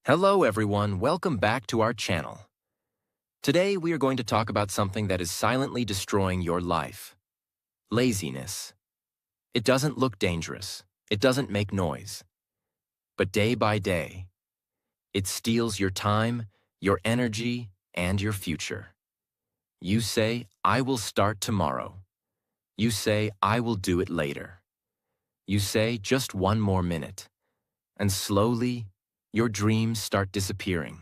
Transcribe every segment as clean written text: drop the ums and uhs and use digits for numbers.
Hello everyone, welcome back to our channel. Today we are going to talk about something that is silently destroying your life. Laziness. It doesn't look dangerous, it doesn't make noise. But day by day, it steals your time, your energy, and your future. You say, I will start tomorrow. You say, I will do it later. You say, just one more minute. And slowly, your dreams start disappearing.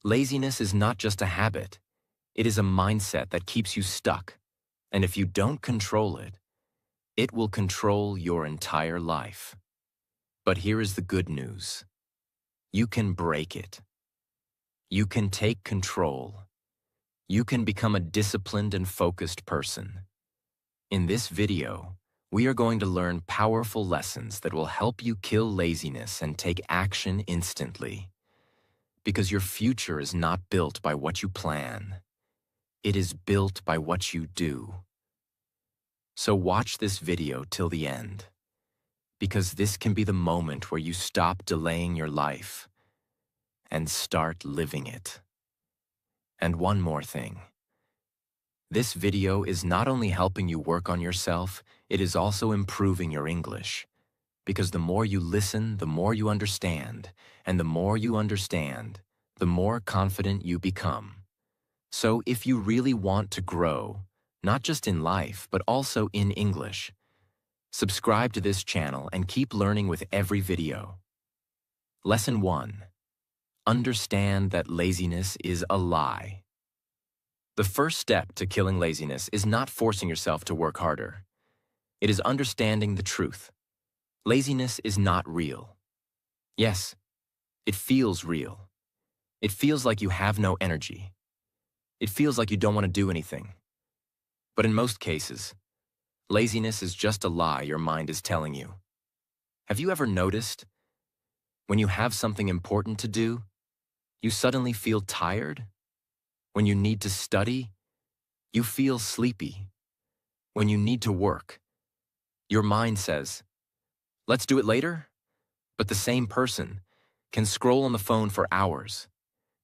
Laziness is not just a habit. It is a mindset that keeps you stuck. And if you don't control it, it will control your entire life. But here is the good news. You can break it. You can take control. You can become a disciplined and focused person. In this video, we are going to learn powerful lessons that will help you kill laziness and take action instantly. Because your future is not built by what you plan. It is built by what you do. So watch this video till the end. Because this can be the moment where you stop delaying your life and start living it. And one more thing. This video is not only helping you work on yourself, it is also improving your English. Because the more you listen, the more you understand, and the more you understand, the more confident you become. So if you really want to grow, not just in life, but also in English, subscribe to this channel and keep learning with every video. Lesson 1. Understand that laziness is a lie. The first step to killing laziness is not forcing yourself to work harder. It is understanding the truth. Laziness is not real. Yes, it feels real. It feels like you have no energy. It feels like you don't want to do anything. But in most cases, laziness is just a lie your mind is telling you. Have you ever noticed? When you have something important to do, you suddenly feel tired? When you need to study, you feel sleepy. When you need to work, your mind says, let's do it later? But the same person can scroll on the phone for hours,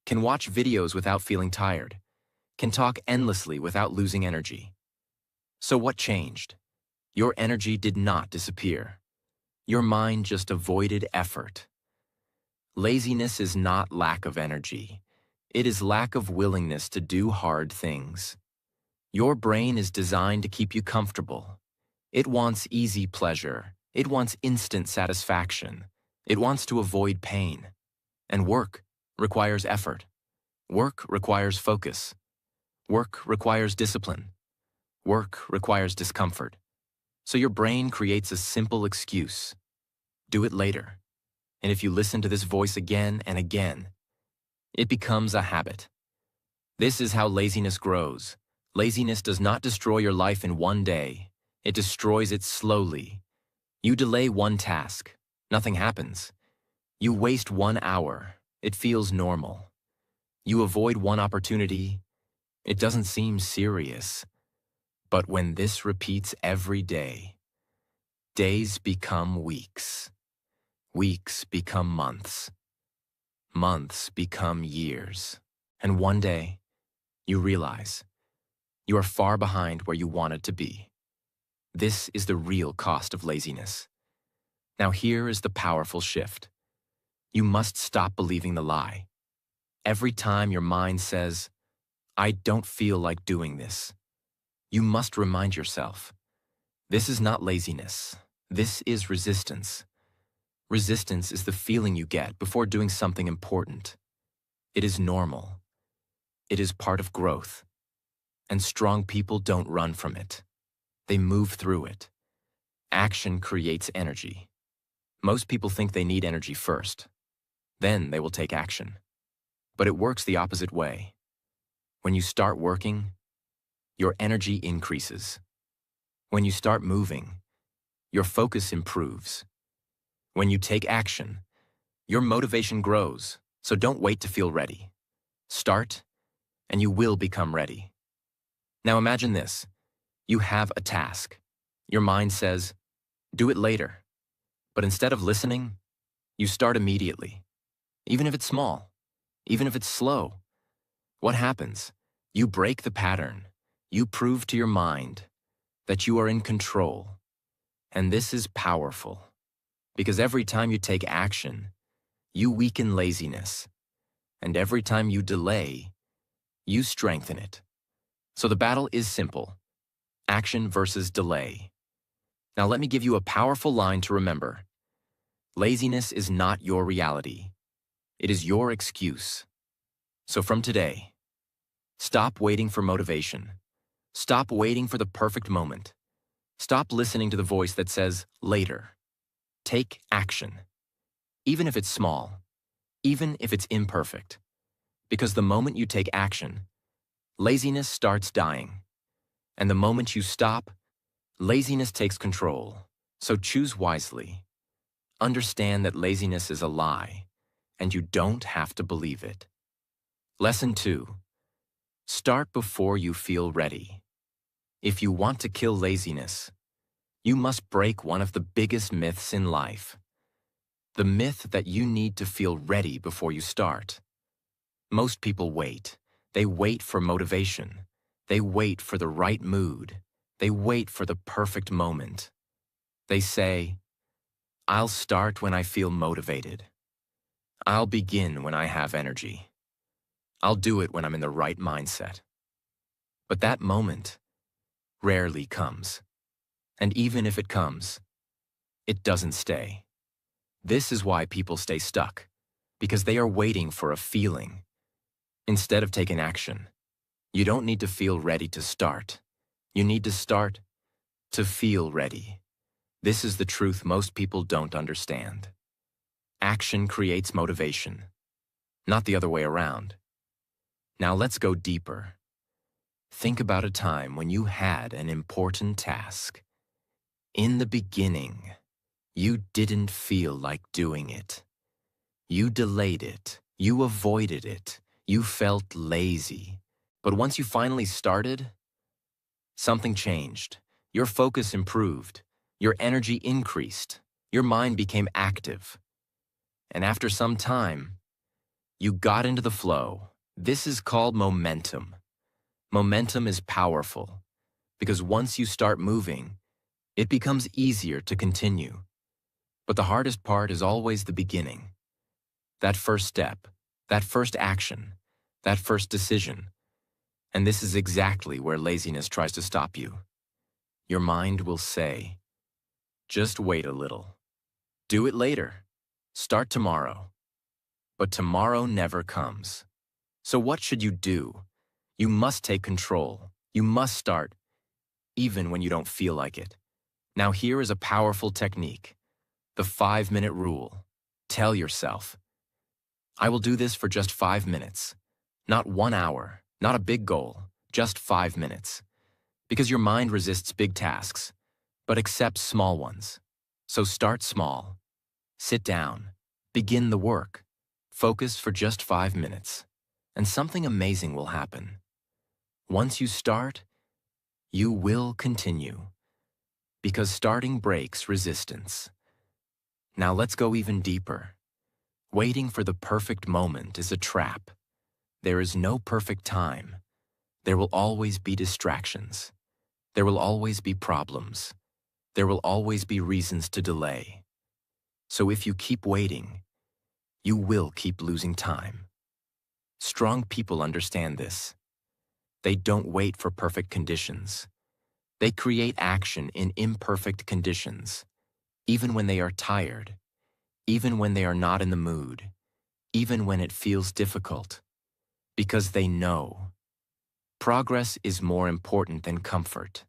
can watch videos without feeling tired, can talk endlessly without losing energy. So what changed? Your energy did not disappear. Your mind just avoided effort. Laziness is not lack of energy. It is lack of willingness to do hard things. Your brain is designed to keep you comfortable. It wants easy pleasure. It wants instant satisfaction. It wants to avoid pain. And work requires effort. Work requires focus. Work requires discipline. Work requires discomfort. So your brain creates a simple excuse. Do it later. And if you listen to this voice again and again, it becomes a habit. This is how laziness grows. Laziness does not destroy your life in one day. It destroys it slowly. You delay one task. Nothing happens. You waste 1 hour. It feels normal. You avoid one opportunity. It doesn't seem serious. But when this repeats every day, days become weeks. Weeks become months. Months become years. And one day, you realize you are far behind where you wanted to be. This is the real cost of laziness. Now here is the powerful shift. You must stop believing the lie. Every time your mind says, I don't feel like doing this, you must remind yourself, this is not laziness. This is resistance. Resistance is the feeling you get before doing something important. It is normal. It is part of growth. And strong people don't run from it. They move through it. Action creates energy. Most people think they need energy first. Then they will take action. But it works the opposite way. When you start working, your energy increases. When you start moving, your focus improves. When you take action, your motivation grows, so don't wait to feel ready. Start, and you will become ready. Now imagine this. You have a task. Your mind says, do it later. But instead of listening, you start immediately. even if it's small, even if it's slow. What happens? You break the pattern. You prove to your mind that you are in control. And this is powerful, because every time you take action, you weaken laziness. And every time you delay, you strengthen it. So the battle is simple: action versus delay. Now let me give you a powerful line to remember. Laziness is not your reality. It is your excuse. So from today, stop waiting for motivation. Stop waiting for the perfect moment. Stop listening to the voice that says, later. Take action. Even if it's small, even if it's imperfect. Because the moment you take action, laziness starts dying. And the moment you stop, laziness takes control. So choose wisely. Understand that laziness is a lie, and you don't have to believe it. Lesson 2. Start before you feel ready. If you want to kill laziness, you must break one of the biggest myths in life. The myth that you need to feel ready before you start. Most people wait. They wait for motivation. They wait for the right mood. They wait for the perfect moment. They say, I'll start when I feel motivated. I'll begin when I have energy. I'll do it when I'm in the right mindset. But that moment rarely comes. And even if it comes, it doesn't stay. This is why people stay stuck, because they are waiting for a feeling instead of taking action. You don't need to feel ready to start. You need to start to feel ready. This is the truth most people don't understand. Action creates motivation, not the other way around. Now let's go deeper. Think about a time when you had an important task. In the beginning, you didn't feel like doing it. You delayed it. You avoided it. You felt lazy. But once you finally started, something changed. Your focus improved. Your energy increased. Your mind became active. And after some time, you got into the flow. This is called momentum. Momentum is powerful because once you start moving, it becomes easier to continue. But the hardest part is always the beginning. That first step, that first action, that first decision. And this is exactly where laziness tries to stop you. Your mind will say, just wait a little. Do it later. Start tomorrow. But tomorrow never comes. So what should you do? You must take control. You must start, even when you don't feel like it. Now here is a powerful technique. The 5-minute rule. Tell yourself, I will do this for just 5 minutes. Not 1 hour, not a big goal, just 5 minutes. Because your mind resists big tasks, but accepts small ones. So start small. Sit down. Begin the work. Focus for just 5 minutes. And something amazing will happen. Once you start, you will continue. Because starting breaks resistance. Now let's go even deeper. Waiting for the perfect moment is a trap. There is no perfect time. There will always be distractions. There will always be problems. There will always be reasons to delay. So if you keep waiting, you will keep losing time. Strong people understand this. They don't wait for perfect conditions. They create action in imperfect conditions, even when they are tired, even when they are not in the mood, even when it feels difficult, because they know progress is more important than comfort.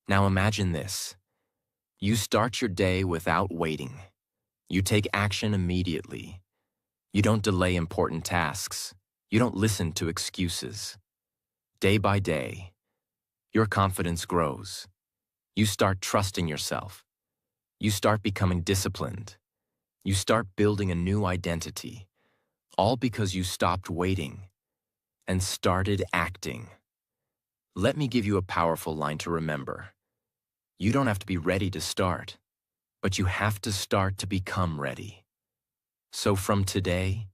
Now imagine this. You start your day without waiting. You take action immediately. You don't delay important tasks. You don't listen to excuses. Day by day, your confidence grows. You start trusting yourself. You start becoming disciplined. You start building a new identity, all because you stopped waiting and started acting. Let me give you a powerful line to remember. You don't have to be ready to start, but you have to start to become ready. So from today,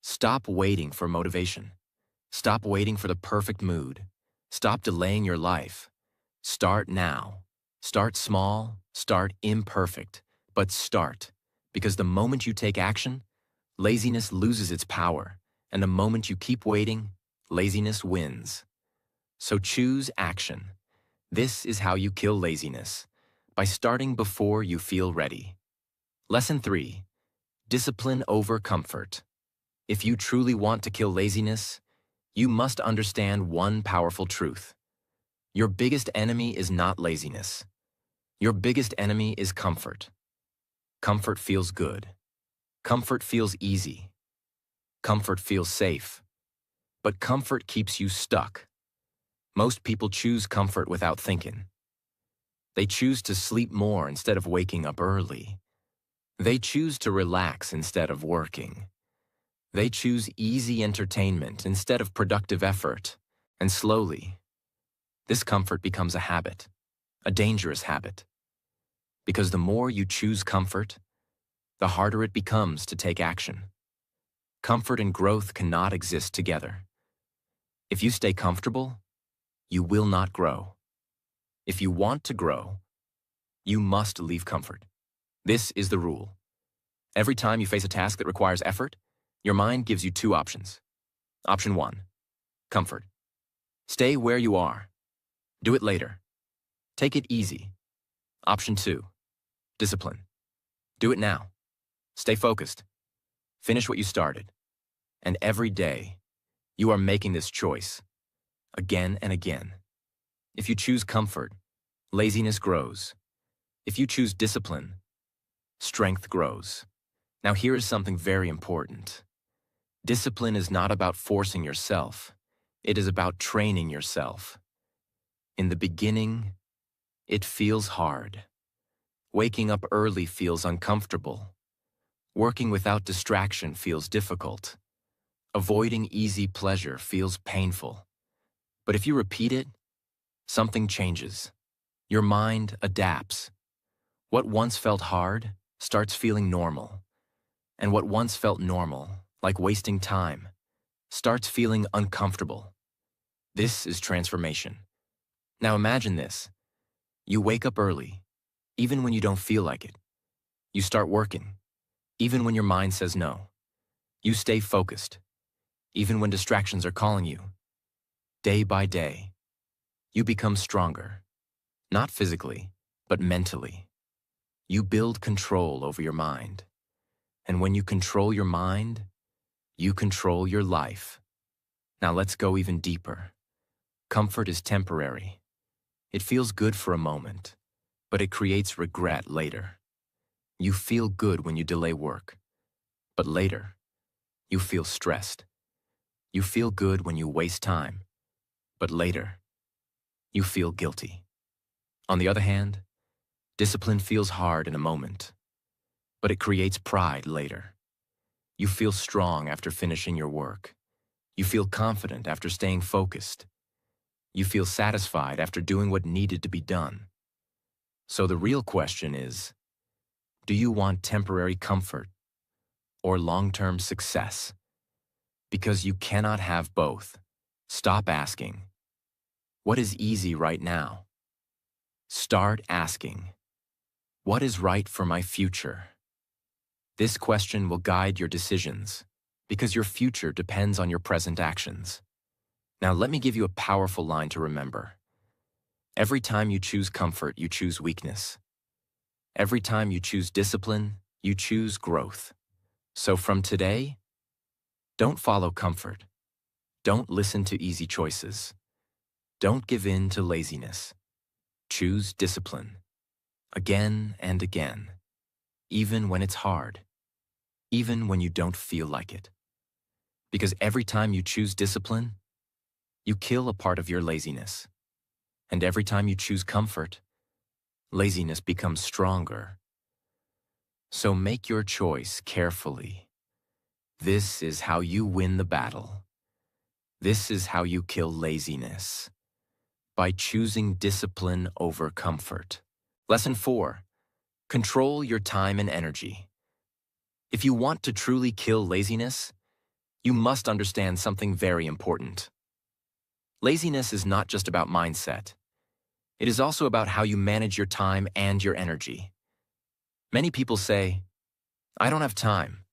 stop waiting for motivation. Stop waiting for the perfect mood. Stop delaying your life. Start now. Start small, start imperfect, but start. Because the moment you take action, laziness loses its power, and the moment you keep waiting, laziness wins. So choose action. This is how you kill laziness, by starting before you feel ready. Lesson 3. Discipline over comfort. If you truly want to kill laziness, you must understand one powerful truth. Your biggest enemy is not laziness. Your biggest enemy is comfort. Comfort feels good. Comfort feels easy. Comfort feels safe. But comfort keeps you stuck. Most people choose comfort without thinking. They choose to sleep more instead of waking up early. They choose to relax instead of working. They choose easy entertainment instead of productive effort. And slowly, this comfort becomes a habit, a dangerous habit. Because the more you choose comfort, the harder it becomes to take action. Comfort and growth cannot exist together. If you stay comfortable, you will not grow. If you want to grow, you must leave comfort. This is the rule. Every time you face a task that requires effort, your mind gives you two options. Option 1, comfort. Stay where you are. Do it later. Take it easy. Option 2, discipline. Do it now. Stay focused. Finish what you started. And every day, you are making this choice, again and again. If you choose comfort, laziness grows. If you choose discipline, strength grows. Now here is something very important. Discipline is not about forcing yourself. It is about training yourself. In the beginning, it feels hard. Waking up early feels uncomfortable. Working without distraction feels difficult. Avoiding easy pleasure feels painful. But if you repeat it, something changes. Your mind adapts. What once felt hard starts feeling normal. And what once felt normal, like wasting time, starts feeling uncomfortable. This is transformation. Now imagine this. You wake up early, even when you don't feel like it. You start working, even when your mind says no. You stay focused, even when distractions are calling you. Day by day, you become stronger, not physically, but mentally. You build control over your mind. And when you control your mind, you control your life. Now let's go even deeper. Comfort is temporary. It feels good for a moment, but it creates regret later. You feel good when you delay work, but later, you feel stressed. You feel good when you waste time, but later, you feel guilty. On the other hand, discipline feels hard in a moment, but it creates pride later. You feel strong after finishing your work. You feel confident after staying focused. You feel satisfied after doing what needed to be done. So the real question is, do you want temporary comfort or long-term success? Because you cannot have both. Stop asking, what is easy right now? Start asking, what is right for my future? This question will guide your decisions, because your future depends on your present actions. Now let me give you a powerful line to remember. Every time you choose comfort, you choose weakness. Every time you choose discipline, you choose growth. So from today, don't follow comfort. Don't listen to easy choices. Don't give in to laziness. Choose discipline. Again and again. Even when it's hard. Even when you don't feel like it. Because every time you choose discipline, you kill a part of your laziness. And every time you choose comfort, laziness becomes stronger. So make your choice carefully. This is how you win the battle. This is how you kill laziness. By choosing discipline over comfort. Lesson 4. Control your time and energy. If you want to truly kill laziness, you must understand something very important. Laziness is not just about mindset. It is also about how you manage your time and your energy. Many people say, "I don't have time.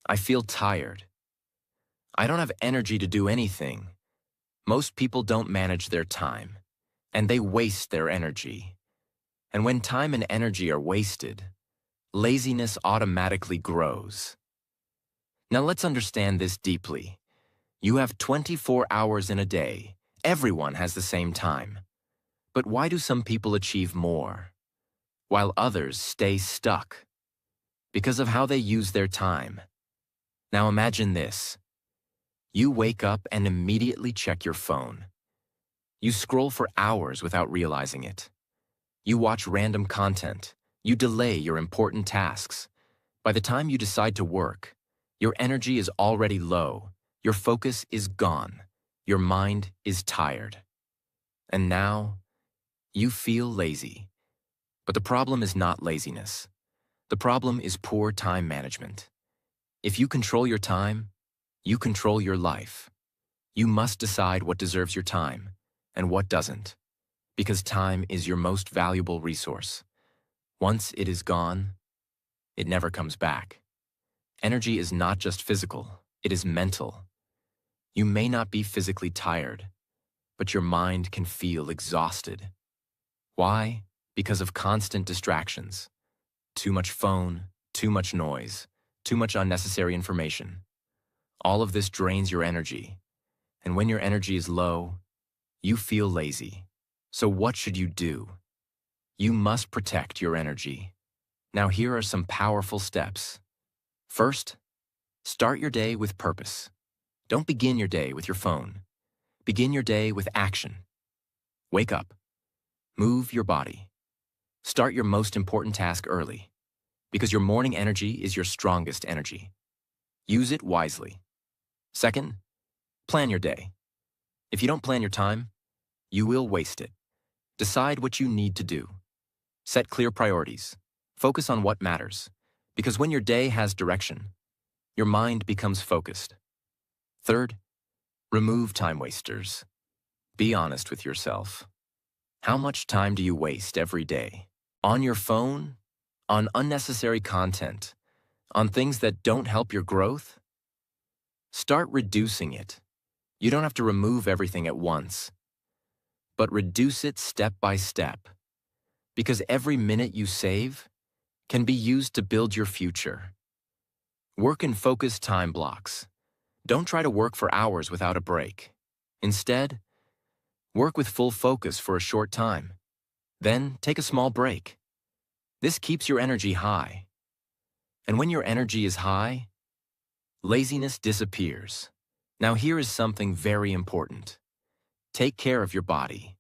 I feel tired. I don't have energy to do anything." Most people don't manage their time, and they waste their energy. And when time and energy are wasted, laziness automatically grows. Now let's understand this deeply. You have 24 hours in a day. Everyone has the same time. But why do some people achieve more, while others stay stuck? Because of how they use their time. Now imagine this. You wake up and immediately check your phone. You scroll for hours without realizing it. You watch random content. You delay your important tasks. By the time you decide to work, your energy is already low. Your focus is gone. Your mind is tired. And now, you feel lazy. But the problem is not laziness. The problem is poor time management. If you control your time, you control your life. You must decide what deserves your time and what doesn't, because time is your most valuable resource. Once it is gone, it never comes back. Energy is not just physical, it is mental. You may not be physically tired, but your mind can feel exhausted. Why? Because of constant distractions. Too much phone, too much noise, too much unnecessary information. All of this drains your energy, and when your energy is low, you feel lazy. So what should you do? You must protect your energy. Now here are some powerful steps. First, start your day with purpose. Don't begin your day with your phone. Begin your day with action. Wake up. Move your body. Start your most important task early, because your morning energy is your strongest energy. Use it wisely. Second, plan your day. If you don't plan your time, you will waste it. Decide what you need to do. Set clear priorities. Focus on what matters, because when your day has direction, your mind becomes focused. Third, remove time wasters. Be honest with yourself. How much time do you waste every day? On your phone? On unnecessary content? On things that don't help your growth? Start reducing it. You don't have to remove everything at once, but reduce it step by step, because every minute you save can be used to build your future. Work in focused time blocks. Don't try to work for hours without a break. Instead, work with full focus for a short time. Then take a small break. This keeps your energy high. And when your energy is high, laziness disappears. Now here is something very important. Take care of your body.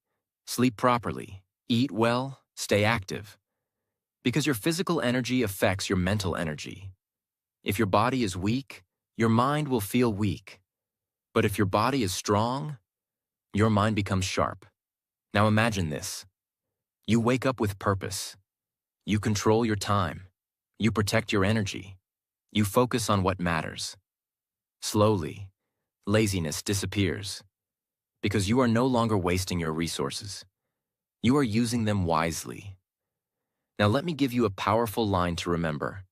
Sleep properly. Eat well. Stay active. Because your physical energy affects your mental energy. If your body is weak, your mind will feel weak. But if your body is strong, your mind becomes sharp. Now imagine this. You wake up with purpose. You control your time. You protect your energy. You focus on what matters. Slowly, laziness disappears, because you are no longer wasting your resources. You are using them wisely. Now let me give you a powerful line to remember.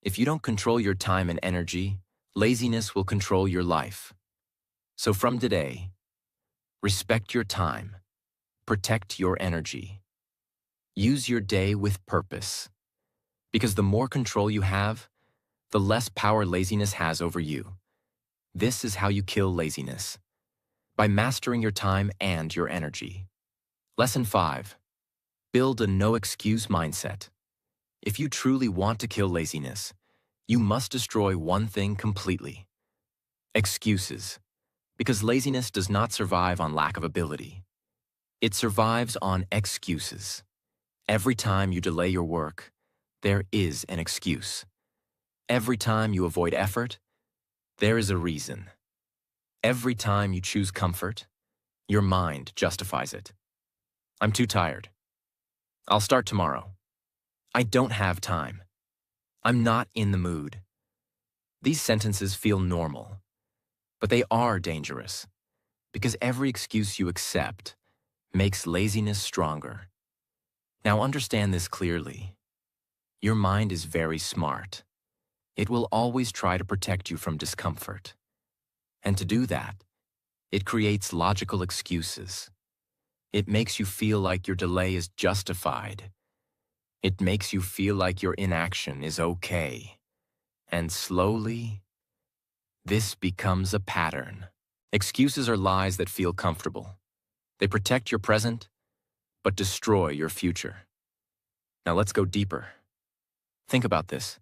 If you don't control your time and energy, laziness will control your life. So from today, respect your time. Protect your energy. Use your day with purpose. Because the more control you have, the less power laziness has over you. This is how you kill laziness. By mastering your time and your energy. Lesson 5. Build a no-excuse mindset. If you truly want to kill laziness, you must destroy one thing completely. Excuses. Because laziness does not survive on lack of ability. It survives on excuses. Every time you delay your work, there is an excuse. Every time you avoid effort, there is a reason. Every time you choose comfort, your mind justifies it. I'm too tired. I'll start tomorrow. I don't have time. I'm not in the mood. These sentences feel normal, but they are dangerous because every excuse you accept makes laziness stronger. Now understand this clearly. Your mind is very smart. It will always try to protect you from discomfort. And to do that, it creates logical excuses. It makes you feel like your delay is justified. It makes you feel like your inaction is okay. And slowly, this becomes a pattern. Excuses are lies that feel comfortable. They protect your present, but destroy your future. Now let's go deeper. Think about this.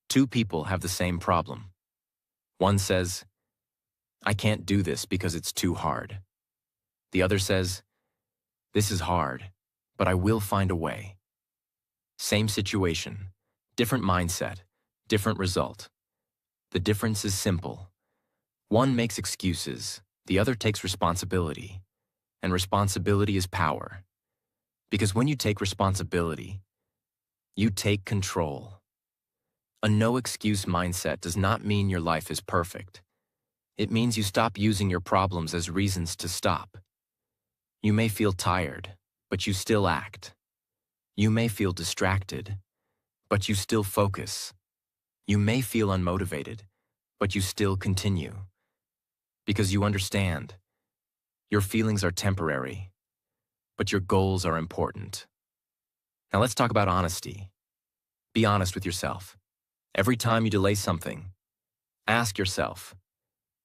Two people have the same problem. One says, I can't do this because it's too hard. The other says, this is hard, but I will find a way. Same situation, different mindset, different result. The difference is simple. One makes excuses, the other takes responsibility. And responsibility is power. Because when you take responsibility, you take control. A no-excuse mindset does not mean your life is perfect. It means you stop using your problems as reasons to stop. You may feel tired, but you still act. You may feel distracted, but you still focus. You may feel unmotivated, but you still continue. Because you understand, your feelings are temporary, but your goals are important. Now let's talk about honesty. Be honest with yourself. Every time you delay something, ask yourself,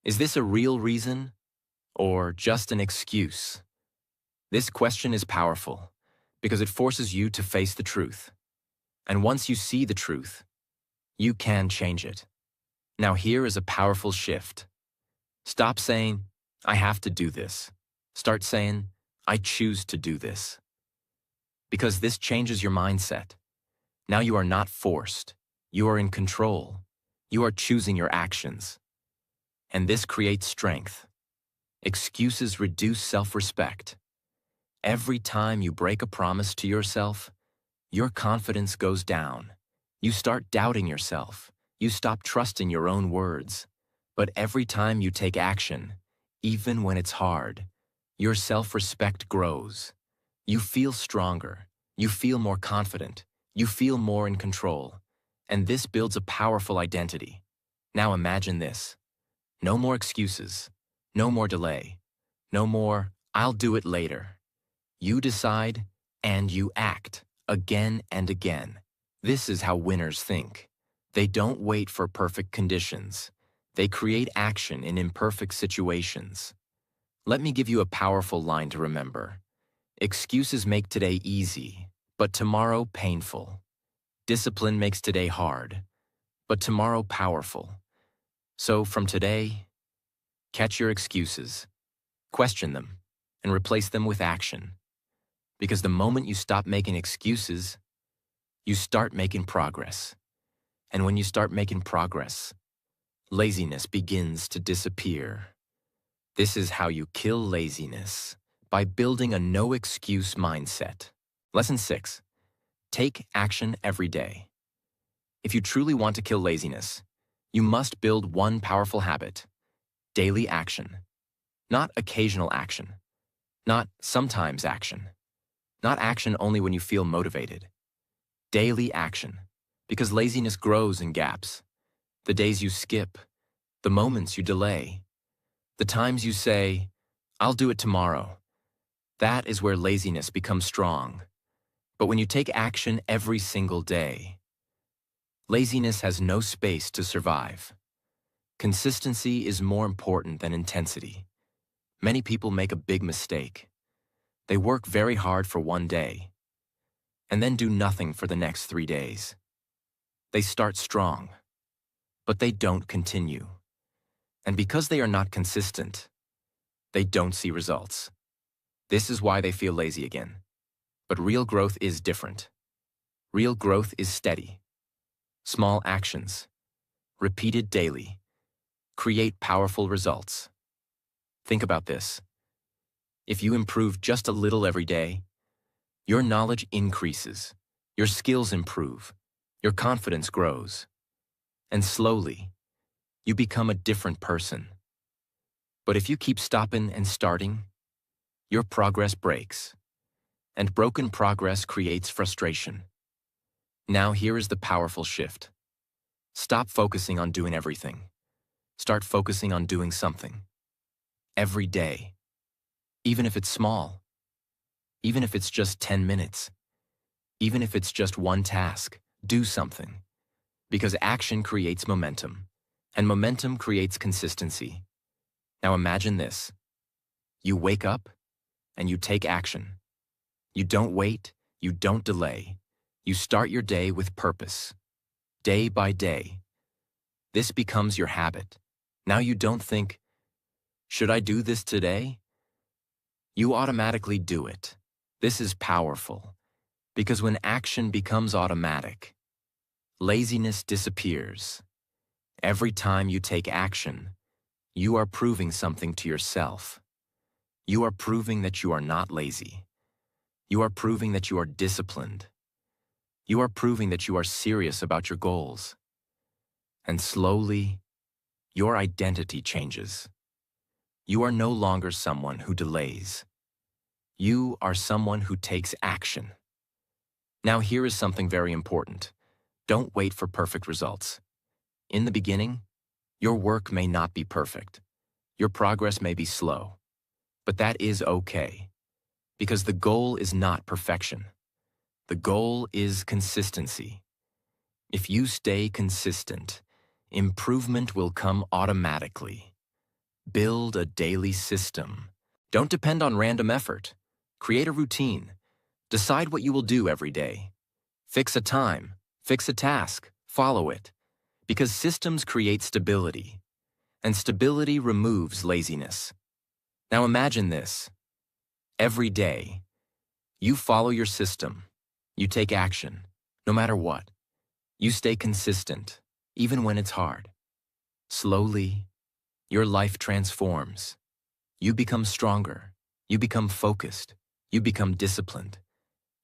is this a real reason or just an excuse? This question is powerful because it forces you to face the truth. And once you see the truth, you can change it. Now here is a powerful shift. Stop saying, I have to do this. Start saying, I choose to do this. Because this changes your mindset. Now you are not forced. You are in control. You are choosing your actions. And this creates strength. Excuses reduce self-respect. Every time you break a promise to yourself, your confidence goes down. You start doubting yourself. You stop trusting your own words. But every time you take action, even when it's hard, your self-respect grows. You feel stronger. You feel more confident. You feel more in control. And this builds a powerful identity. Now imagine this. No more excuses. No more delay. No more, I'll do it later. You decide and you act again and again. This is how winners think. They don't wait for perfect conditions. They create action in imperfect situations. Let me give you a powerful line to remember. Excuses make today easy, but tomorrow painful. Discipline makes today hard, but tomorrow powerful. So from today, catch your excuses, question them, and replace them with action. Because the moment you stop making excuses, you start making progress. And when you start making progress, laziness begins to disappear. This is how you kill laziness, by building a no-excuse mindset. Lesson 6. Take action every day. If you truly want to kill laziness, you must build one powerful habit: daily action. Not occasional action. Not sometimes action. Not action only when you feel motivated. Daily action. Because laziness grows in gaps. The days you skip, the moments you delay, the times you say, I'll do it tomorrow. That is where laziness becomes strong. But when you take action every single day, laziness has no space to survive. Consistency is more important than intensity. Many people make a big mistake. They work very hard for one day, and then do nothing for the next 3 days. They start strong, but they don't continue. And because they are not consistent, they don't see results. This is why they feel lazy again. But real growth is different. Real growth is steady. Small actions, repeated daily, create powerful results. Think about this. If you improve just a little every day, your knowledge increases, your skills improve, your confidence grows, and slowly, you become a different person. But if you keep stopping and starting, your progress breaks, and broken progress creates frustration. Now here is the powerful shift. Stop focusing on doing everything. Start focusing on doing something. Every day. Even if it's small. Even if it's just 10 minutes. Even if it's just one task, do something. Because action creates momentum, and momentum creates consistency. Now imagine this. You wake up, and you take action. You don't wait, you don't delay. You start your day with purpose. Day by day. This becomes your habit. Now you don't think, should I do this today? You automatically do it. This is powerful, because when action becomes automatic, laziness disappears. Every time you take action, you are proving something to yourself. You are proving that you are not lazy. You are proving that you are disciplined. You are proving that you are serious about your goals. And slowly, your identity changes. You are no longer someone who delays. You are someone who takes action. Now here is something very important. Don't wait for perfect results. In the beginning, your work may not be perfect. Your progress may be slow. But that is okay, because the goal is not perfection. The goal is consistency. If you stay consistent, improvement will come automatically. Build a daily system. Don't depend on random effort. Create a routine. Decide what you will do every day. Fix a time. Fix a task. Follow it. Because systems create stability, and stability removes laziness. Now imagine this. Every day, you follow your system. You take action, no matter what. You stay consistent, even when it's hard. Slowly, your life transforms. You become stronger. You become focused. You become disciplined.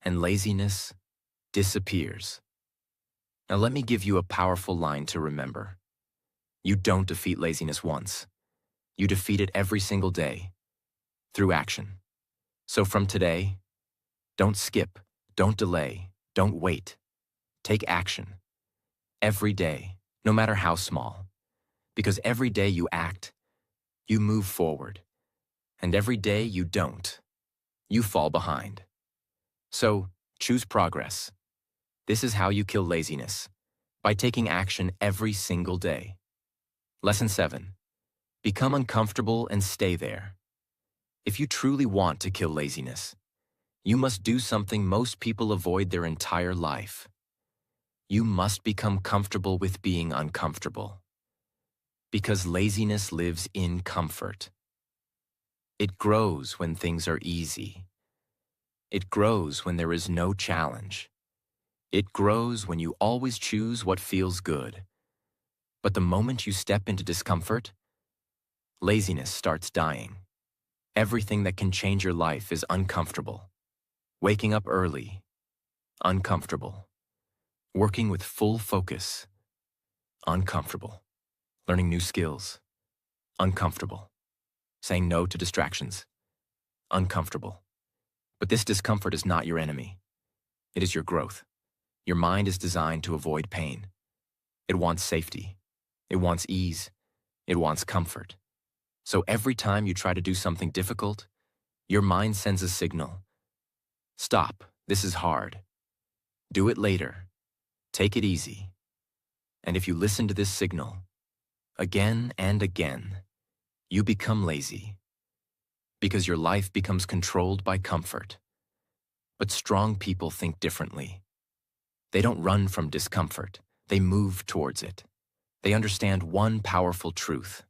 And laziness disappears. Now let me give you a powerful line to remember. You don't defeat laziness once. You defeat it every single day, through action. So from today, don't skip, don't delay, don't wait. Take action. Every day, no matter how small. Because every day you act, you move forward. And every day you don't, you fall behind. So, choose progress. This is how you kill laziness, by taking action every single day. Lesson 7. Become uncomfortable and stay there. If you truly want to kill laziness, you must do something most people avoid their entire life. You must become comfortable with being uncomfortable. Because laziness lives in comfort. It grows when things are easy. It grows when there is no challenge. It grows when you always choose what feels good. But the moment you step into discomfort, laziness starts dying. Everything that can change your life is uncomfortable. Waking up early, uncomfortable. Working with full focus, uncomfortable. Learning new skills, uncomfortable. Saying no to distractions, uncomfortable. But this discomfort is not your enemy. It is your growth. Your mind is designed to avoid pain. It wants safety. It wants ease. It wants comfort. So every time you try to do something difficult, your mind sends a signal. Stop, this is hard. Do it later. Take it easy. And if you listen to this signal, again and again, you become lazy. Because your life becomes controlled by comfort. But strong people think differently. They don't run from discomfort. They move towards it. They understand one powerful truth.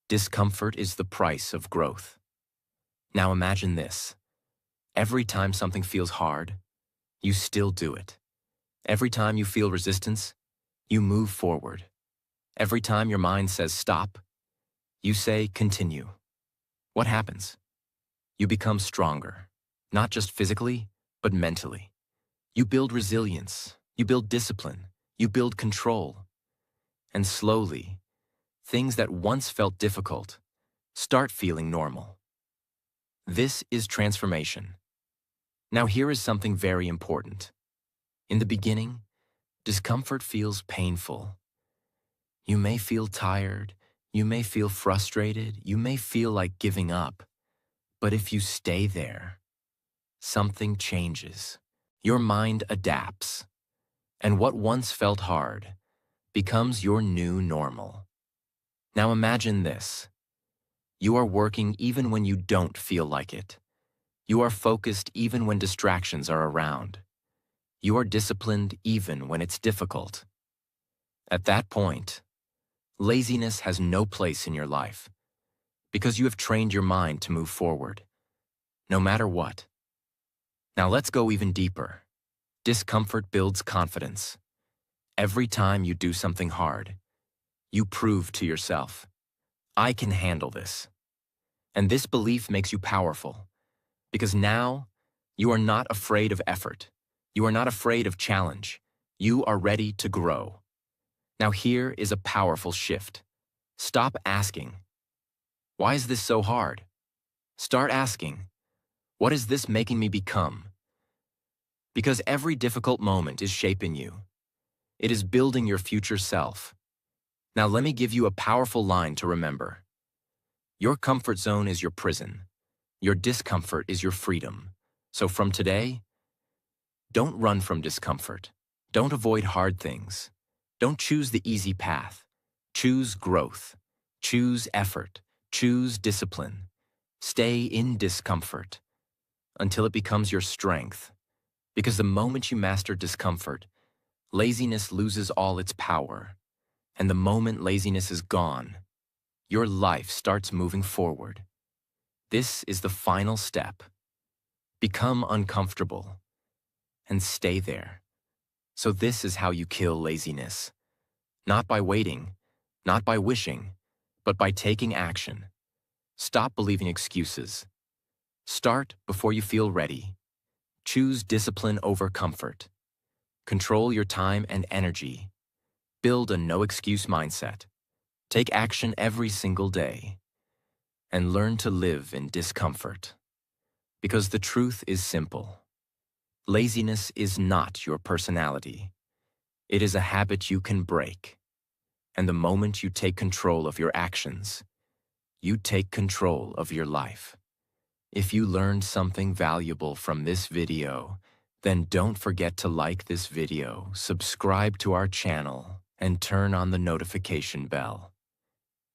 Discomfort is the price of growth. Now imagine this. Every time something feels hard, you still do it. Every time you feel resistance, you move forward. Every time your mind says stop, you say continue. What happens? You become stronger, not just physically, but mentally. You build resilience, You build discipline. You build control. And slowly, things that once felt difficult start feeling normal. This is transformation. Now here is something very important. In the beginning, discomfort feels painful. You may feel tired, you may feel frustrated, you may feel like giving up. But if you stay there, something changes. Your mind adapts, and what once felt hard becomes your new normal. Now imagine this. You are working even when you don't feel like it. You are focused even when distractions are around. You are disciplined even when it's difficult. At that point, laziness has no place in your life because you have trained your mind to move forward, no matter what. Now let's go even deeper. Discomfort builds confidence. Every time you do something hard, you prove to yourself, I can handle this. And this belief makes you powerful because now you are not afraid of effort. You are not afraid of challenge. You are ready to grow. Now here is a powerful shift. Stop asking, why is this so hard? Start asking, what is this making me become? Because every difficult moment is shaping you. It is building your future self. Now let me give you a powerful line to remember. Your comfort zone is your prison. Your discomfort is your freedom. So from today, don't run from discomfort. Don't avoid hard things. Don't choose the easy path. Choose growth. Choose effort. Choose discipline. Stay in discomfort until it becomes your strength. Because the moment you master discomfort, laziness loses all its power. And the moment laziness is gone, your life starts moving forward. This is the final step. Become uncomfortable and stay there. So this is how you kill laziness. Not by waiting, not by wishing, but by taking action. Stop believing excuses. Start before you feel ready. Choose discipline over comfort. Control your time and energy. Build a no-excuse mindset. Take action every single day. And learn to live in discomfort. Because the truth is simple. Laziness is not your personality. It is a habit you can break. And the moment you take control of your actions, you take control of your life. If you learned something valuable from this video, then don't forget to like this video, subscribe to our channel, and turn on the notification bell.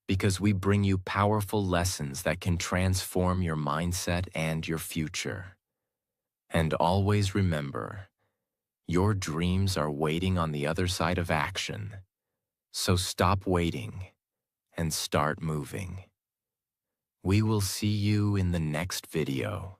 Because we bring you powerful lessons that can transform your mindset and your future. And always remember, your dreams are waiting on the other side of action. So stop waiting and start moving. We will see you in the next video.